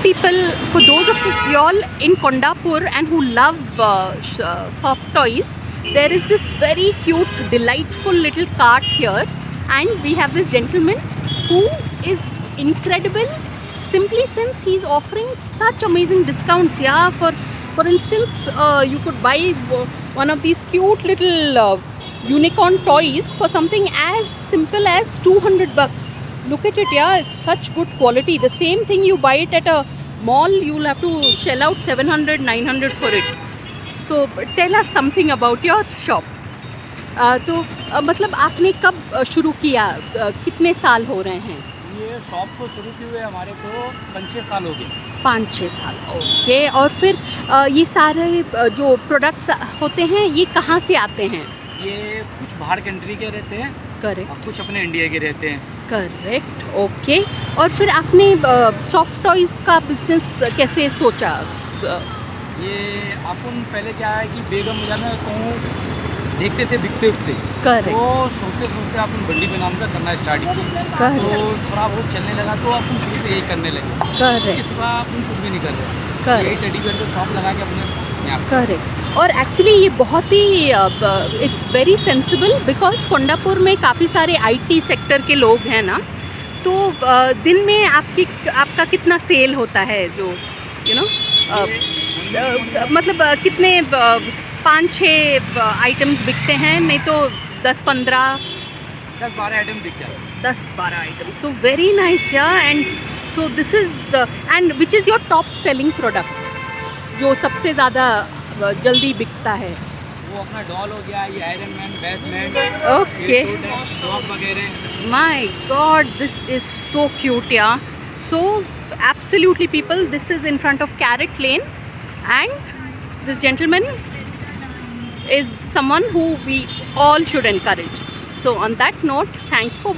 people, for those of you all in Kondapur and who love soft toys, there is this very cute, delightful little cart here, and we have this gentleman who is incredible simply since he's offering such amazing discounts. Yeah, for instance, you could buy one of these cute little unicorn toys for something as simple as 200 bucks. Look at it, yeah, it's such good quality. The same thing you buy it at a mall, you'll have to shell out 700, 900 for it. So tell us something about your shop. तो मतलब आपने कब शुरू किया, कितने साल हो रहे हैं? ये शॉप को शुरू किए हुए हमारे को 5-6 साल हो गए। 5-6 साल, ओके। और फिर ये सारे जो प्रोडक्ट्स होते हैं ये कहाँ से आते हैं? ये कुछ बाहर कंट्री के रहते हैं, करेक्ट, और कुछ अपने इंडिया के रहते हैं। Correct, okay. और फिर आपने सॉफ्ट टॉयज़ का बिजनेस कैसे सोचा? ये अपन पहले क्या है कि बेगम बाजार में कहूँ देखते थे बिकते उगते, करेक्ट, तो सोचते सोचते अपन बंडी पे नाम का करना स्टार्ट किया, करेक्ट, तो थोड़ा बहुत चलने लगा तो अपन शुरू से यही करने लगे। करेक्ट, इसके सिवा अपन कुछ भी नहीं कर रहे। करेक्ट, यही टेडी बियर को शॉप लगा के अपने यहाँ। करेक्ट। और एक्चुअली ये बहुत ही it's very sensible because Kondapur में काफ़ी सारे IT सेक्टर के लोग हैं ना, तो दिन में आपका कितना सेल होता है? जो यू नो मतलब कितने 5-6 आइटम्स बिकते हैं, नहीं तो 10-12 आइटम बिक जाते हैं। 10-12 आइटम्स, सो वेरी नाइस या। And so this is and which is your top selling product, जो सबसे ज़्यादा जल्दी बिकता है? वो अपना डॉल हो गया, ये iron man, Batman, okay. Dog वगैरह। My God, this is so cute, yeah. So absolutely people, this is in front of Carrot Lane, and this gentleman is someone who we all should encourage. So on that note, thanks for